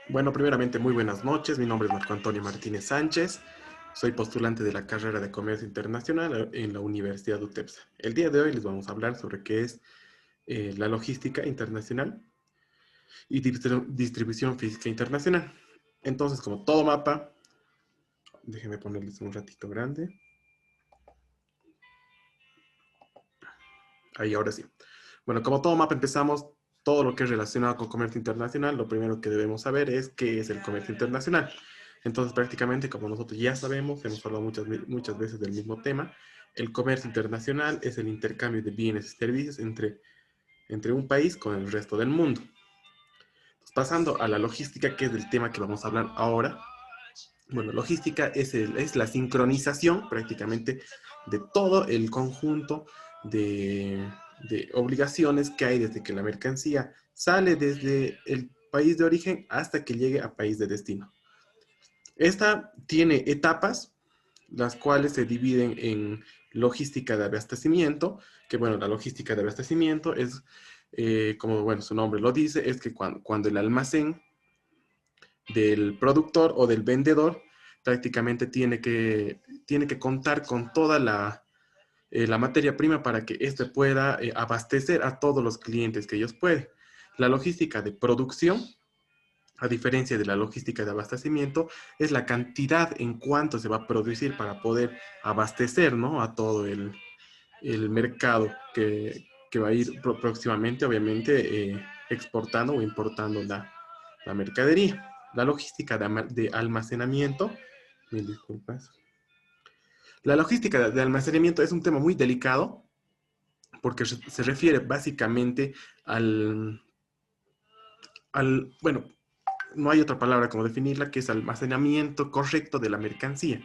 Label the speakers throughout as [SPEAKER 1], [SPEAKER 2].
[SPEAKER 1] Bueno, primeramente, muy buenas noches. Mi nombre es Marco Antonio Martínez Sánchez. Soy postulante de la carrera de Comercio Internacional en la Universidad de UTEPSA. El día de hoy les vamos a hablar sobre qué es la logística internacional y distribución física internacional. Entonces, como todo mapa, déjenme ponerles un ratito grande. Ahí, ahora sí. Bueno, como todo mapa, empezamos todo lo que es relacionado con comercio internacional. Lo primero que debemos saber es qué es el comercio internacional. Entonces, prácticamente, como nosotros ya sabemos, hemos hablado muchas veces del mismo tema, el comercio internacional es el intercambio de bienes y servicios entre un país con el resto del mundo. Entonces, pasando a la logística, que es el tema que vamos a hablar ahora. Bueno, logística es la sincronización prácticamente de todo el conjunto de obligaciones que hay desde que la mercancía sale desde el país de origen hasta que llegue a país de destino. Esta tiene etapas, las cuales se dividen en logística de abastecimiento, que bueno, la logística de abastecimiento es, como bueno, su nombre lo dice, es que cuando el almacén del productor o del vendedor prácticamente tiene que contar con toda la materia prima para que éste pueda abastecer a todos los clientes que ellos pueden. La logística de producción, a diferencia de la logística de abastecimiento, es la cantidad en cuánto se va a producir para poder abastecer, ¿no?, a todo el mercado que va a ir próximamente, obviamente, exportando o importando la mercadería. La logística de almacenamiento, mil disculpas. La logística de almacenamiento es un tema muy delicado porque se refiere básicamente bueno, no hay otra palabra como definirla, que es almacenamiento correcto de la mercancía.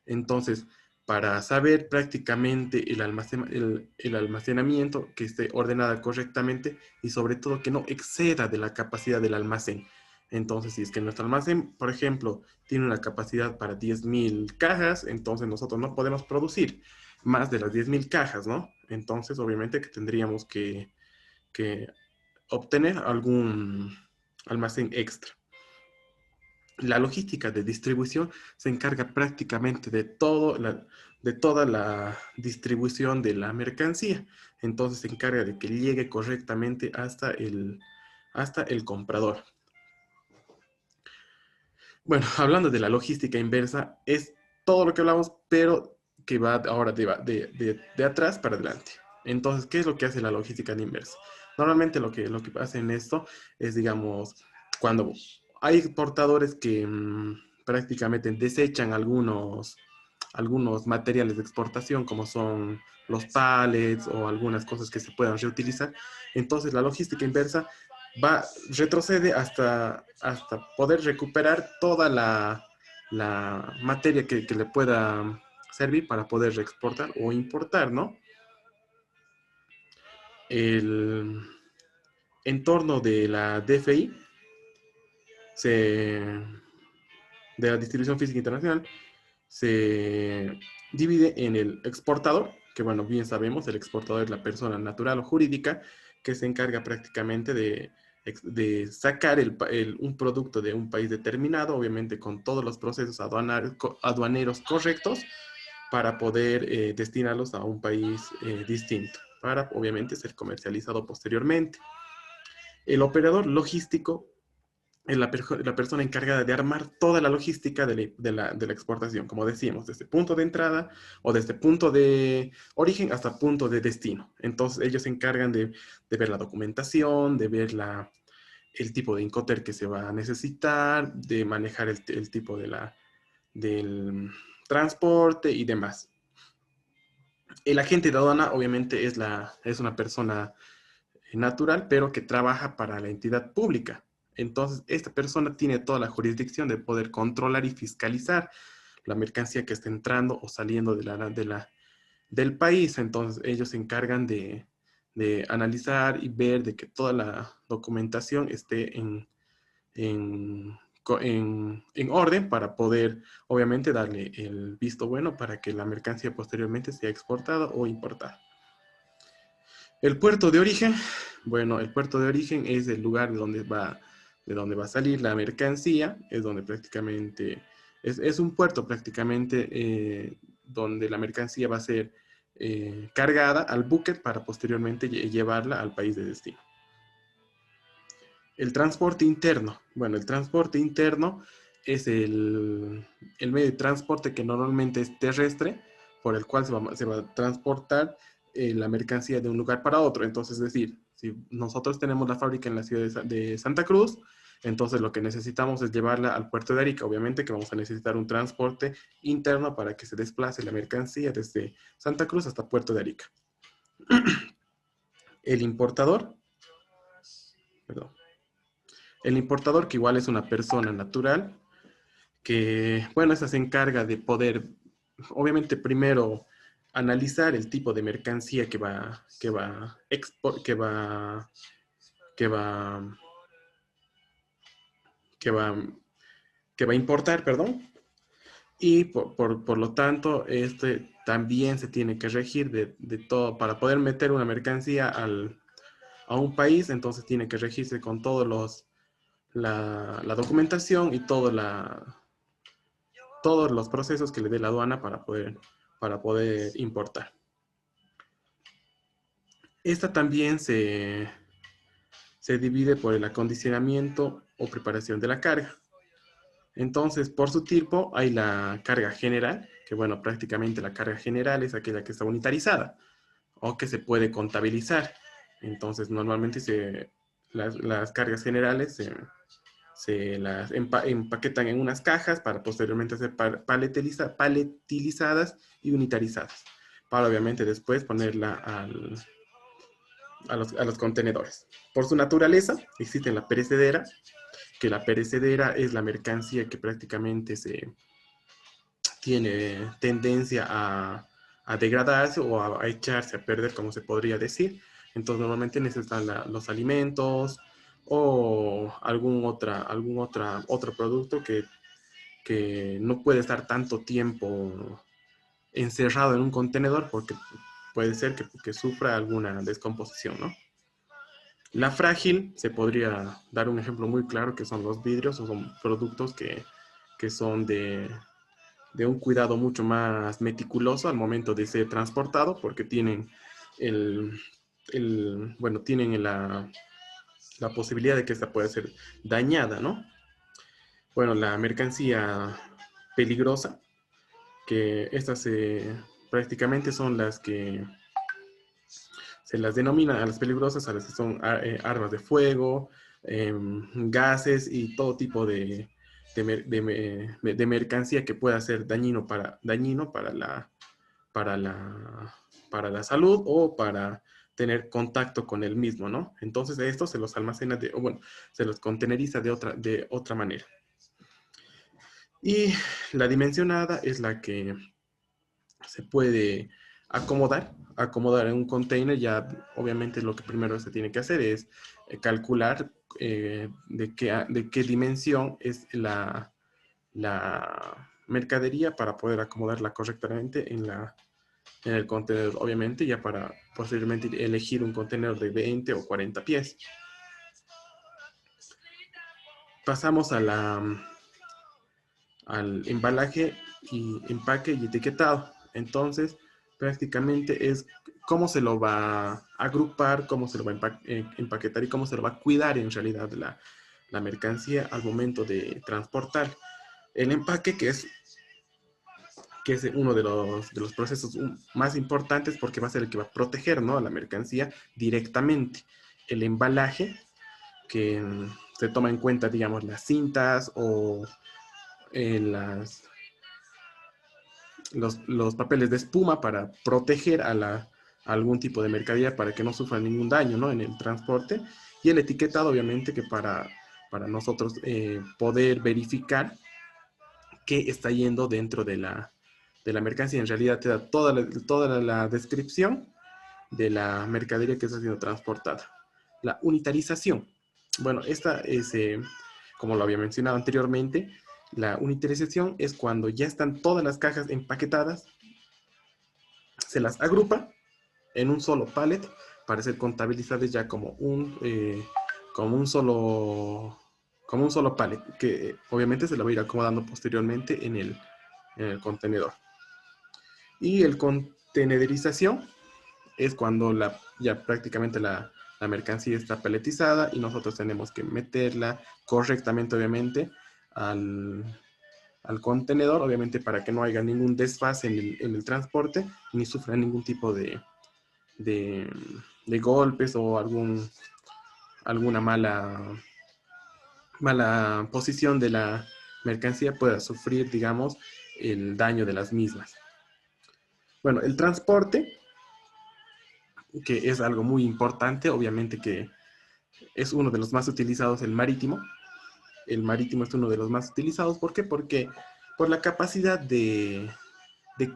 [SPEAKER 1] Entonces, para saber prácticamente el almacenamiento, que esté ordenada correctamente y sobre todo que no exceda de la capacidad del almacén. Entonces, si es que nuestro almacén, por ejemplo, tiene una capacidad para 10.000 cajas, entonces nosotros no podemos producir más de las 10.000 cajas, ¿no? Entonces, obviamente que tendríamos que obtener algún almacén extra. La logística de distribución se encarga prácticamente de toda la distribución de la mercancía. Entonces se encarga de que llegue correctamente hasta el comprador. Bueno, hablando de la logística inversa, es todo lo que hablamos, pero que va ahora de atrás para adelante. Entonces, ¿qué es lo que hace la logística inversa? Normalmente lo que pasa en esto es, digamos, cuando hay exportadores que prácticamente desechan algunos materiales de exportación, como son los pallets o algunas cosas que se puedan reutilizar. Entonces, la logística inversa retrocede hasta poder recuperar toda la materia que le pueda servir para poder reexportar o importar, ¿no? El entorno de la DFI, de la distribución física internacional, se divide en el exportador, que bueno, bien sabemos, el exportador es la persona natural o jurídica que se encarga prácticamente de sacar un producto de un país determinado, obviamente con todos los procesos aduaneros correctos, para poder destinarlos a un país distinto, para obviamente ser comercializado posteriormente. El operador logístico es la persona encargada de armar toda la logística de la exportación, como decíamos, desde punto de entrada o desde punto de origen hasta punto de destino. Entonces ellos se encargan de ver la documentación, de ver el tipo de Incoterm que se va a necesitar, de manejar el tipo del transporte y demás. El agente de aduana obviamente es una persona natural, pero que trabaja para la entidad pública. Entonces, esta persona tiene toda la jurisdicción de poder controlar y fiscalizar la mercancía que está entrando o saliendo del país. Entonces, ellos se encargan de analizar y ver de que toda la documentación esté en, en orden para poder, obviamente, darle el visto bueno para que la mercancía posteriormente sea exportada o importada. El puerto de origen, bueno, el puerto de origen es el lugar donde va de donde va a salir la mercancía, es donde prácticamente, es un puerto prácticamente donde la mercancía va a ser cargada al buque para posteriormente llevarla al país de destino. El transporte interno. Bueno, el transporte interno es el medio de transporte que normalmente es terrestre, por el cual se va a transportar la mercancía de un lugar para otro. Entonces, es decir, si nosotros tenemos la fábrica en la ciudad de Santa Cruz, entonces lo que necesitamos es llevarla al puerto de Arica. Obviamente que vamos a necesitar un transporte interno para que se desplace la mercancía desde Santa Cruz hasta Puerto de Arica. El importador, perdón, el importador, que igual es una persona natural, que, bueno, esa se encarga de poder, obviamente, primero analizar el tipo de mercancía que va, que va, que va a importar, perdón, y por lo tanto, este también se tiene que regir de todo, para poder meter una mercancía a un país, entonces tiene que regirse con todos la documentación y todos los procesos que le dé la aduana para poder importar. Esta también se divide por el acondicionamiento o preparación de la carga. Entonces, por su tipo, hay la carga general, que bueno, prácticamente la carga general es aquella que está unitarizada o que se puede contabilizar. Entonces, normalmente las cargas generales se las empaquetan en unas cajas para posteriormente ser paletilizadas y unitarizadas, para obviamente después ponerla a los contenedores. Por su naturaleza, existe la perecedera, que la perecedera es la mercancía que prácticamente tiene tendencia a degradarse o a echarse a perder, como se podría decir. Entonces normalmente necesitan los alimentos o otro producto que no puede estar tanto tiempo encerrado en un contenedor porque puede ser que sufra alguna descomposición, ¿no? La frágil, se podría dar un ejemplo muy claro, que son los vidrios, o son productos que son de un cuidado mucho más meticuloso al momento de ser transportado, porque tienen bueno, tienen la posibilidad de que esta pueda ser dañada, ¿no? Bueno, la mercancía peligrosa, que estas prácticamente son las que se las denomina a las peligrosas, a las que son armas de fuego, gases y todo tipo de mercancía que pueda ser dañino para la, para la salud o para tener contacto con el mismo, ¿no? Entonces esto se los almacena o bueno, se los conteneriza de otra manera. Y la dimensionada es la que se puede acomodar en un container. Ya obviamente lo que primero se tiene que hacer es calcular de qué dimensión es la mercadería para poder acomodarla correctamente en el contenedor, obviamente, ya para posteriormente elegir un contenedor de 20 o 40 pies. Pasamos al embalaje y empaque y etiquetado. Entonces, prácticamente es cómo se lo va a agrupar, cómo se lo va a empaquetar y cómo se lo va a cuidar en realidad la mercancía al momento de transportar. El empaque, que es uno de los procesos más importantes porque va a ser el que va a proteger, ¿no?, a la mercancía directamente. El embalaje, que se toma en cuenta, digamos, las cintas o los papeles de espuma para proteger a algún tipo de mercadería para que no sufra ningún daño, ¿no?, en el transporte. Y el etiquetado, obviamente, que para nosotros poder verificar qué está yendo dentro de la mercancía. En realidad te da toda la descripción de la mercadería que está siendo transportada. La unitarización. Bueno, esta es, como lo había mencionado anteriormente, la unitarización es cuando ya están todas las cajas empaquetadas, se las agrupa en un solo pallet para ser contabilizadas ya como un solo un solo pallet, que obviamente se lo va a ir acomodando posteriormente en el contenedor. Y el contenedorización es cuando ya prácticamente la mercancía está paletizada y nosotros tenemos que meterla correctamente, obviamente, al contenedor, obviamente para que no haya ningún desfase en el transporte, ni sufra ningún tipo de, de golpes o alguna mala posición de la mercancía pueda sufrir, digamos, el daño de las mismas. Bueno, el transporte, que es algo muy importante, obviamente que es uno de los más utilizados, el marítimo. El marítimo es uno de los más utilizados. ¿Por qué? Porque por la capacidad de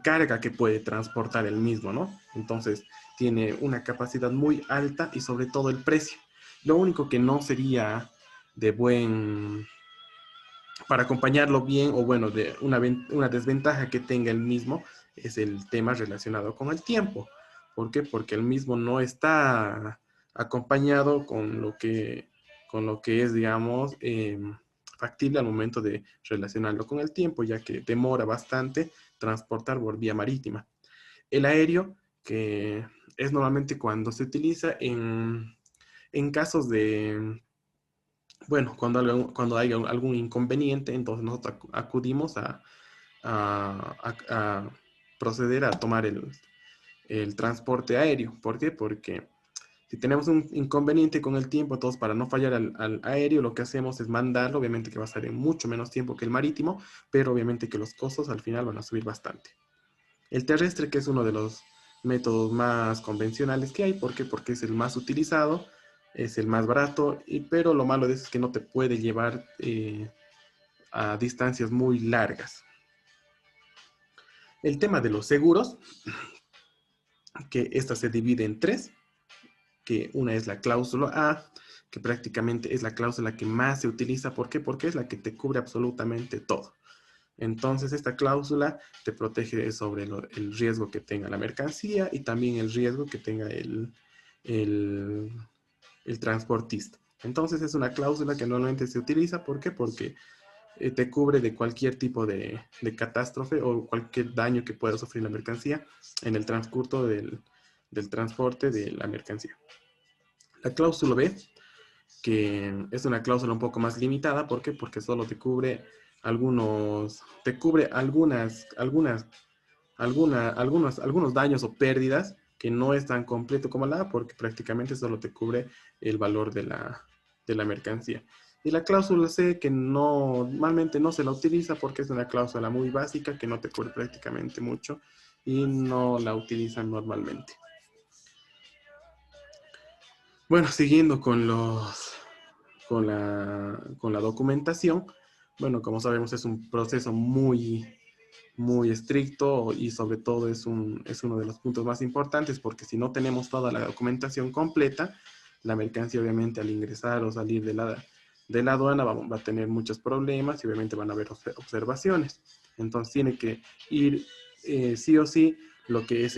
[SPEAKER 1] carga que puede transportar el mismo, ¿no? Entonces, tiene una capacidad muy alta y sobre todo el precio. Lo único que no sería de para acompañarlo bien, o bueno, de una desventaja que tenga el mismo, es el tema relacionado con el tiempo. ¿Por qué? Porque el mismo no está acompañado con lo que es, digamos, factible al momento de relacionarlo con el tiempo, ya que demora bastante transportar por vía marítima. El aéreo, que es normalmente cuando se utiliza en casos de, bueno, cuando hay algún inconveniente, entonces nosotros acudimos a proceder a tomar el transporte aéreo. ¿Por qué? Porque si tenemos un inconveniente con el tiempo, entonces para no fallar al aéreo, lo que hacemos es mandarlo, obviamente que va a estar en mucho menos tiempo que el marítimo, pero obviamente que los costos al final van a subir bastante. El terrestre, que es uno de los métodos más convencionales que hay. ¿Por qué? Porque es el más utilizado, es el más barato, pero lo malo de eso es que no te puede llevar a distancias muy largas. El tema de los seguros, que esta se divide en tres, que una es la cláusula A, que prácticamente es la cláusula que más se utiliza. ¿Por qué? Porque es la que te cubre absolutamente todo. Entonces, esta cláusula te protege sobre el riesgo que tenga la mercancía y también el riesgo que tenga el, el transportista. Entonces, es una cláusula que normalmente se utiliza. ¿Por qué? Porque te cubre de cualquier tipo de catástrofe o cualquier daño que pueda sufrir la mercancía en el transcurso del transporte de la mercancía. La cláusula B, que es una cláusula un poco más limitada. ¿Por qué? Porque solo te cubre algunos daños o pérdidas, que no es tan completo como la A, porque prácticamente solo te cubre el valor de la mercancía. Y la cláusula C, que normalmente no se la utiliza porque es una cláusula muy básica que no te cubre prácticamente mucho y no la utilizan normalmente. Bueno, siguiendo con la documentación. Bueno, como sabemos, es un proceso muy estricto y sobre todo es uno de los puntos más importantes, porque si no tenemos toda la documentación completa, la mercancía obviamente al ingresar o salir de la aduana va a tener muchos problemas y obviamente van a haber observaciones. Entonces tiene que ir sí o sí lo que es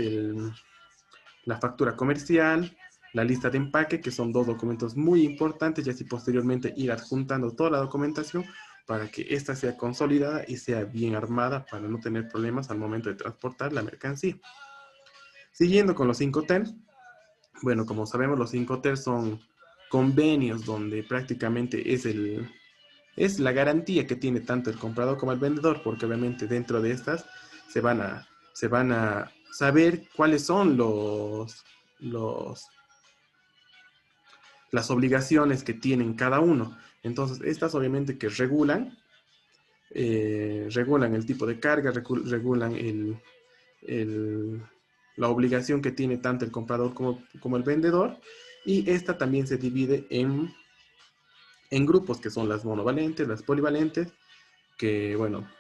[SPEAKER 1] la factura comercial, la lista de empaque, que son dos documentos muy importantes, y así posteriormente ir adjuntando toda la documentación para que ésta sea consolidada y sea bien armada para no tener problemas al momento de transportar la mercancía. Siguiendo con los 5TER, bueno, como sabemos, los 5TER son convenios donde prácticamente es la garantía que tiene tanto el comprador como el vendedor, porque obviamente dentro de estas se van a saber cuáles son las obligaciones que tienen cada uno. Entonces, estas obviamente que regulan el tipo de carga, regulan la obligación que tiene tanto el comprador como el vendedor, y esta también se divide en grupos, que son las monovalentes, las polivalentes, que bueno,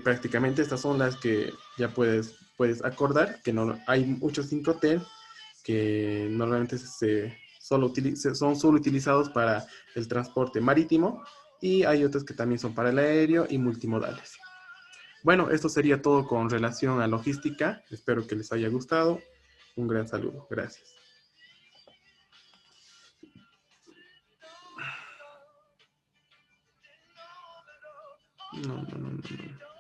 [SPEAKER 1] prácticamente estas son las que ya puedes acordar, que no hay muchos 5T que normalmente son solo utilizados para el transporte marítimo, y hay otros que también son para el aéreo y multimodales. Bueno, esto sería todo con relación a logística. Espero que les haya gustado. Un gran saludo. Gracias. No, no, no, no, no.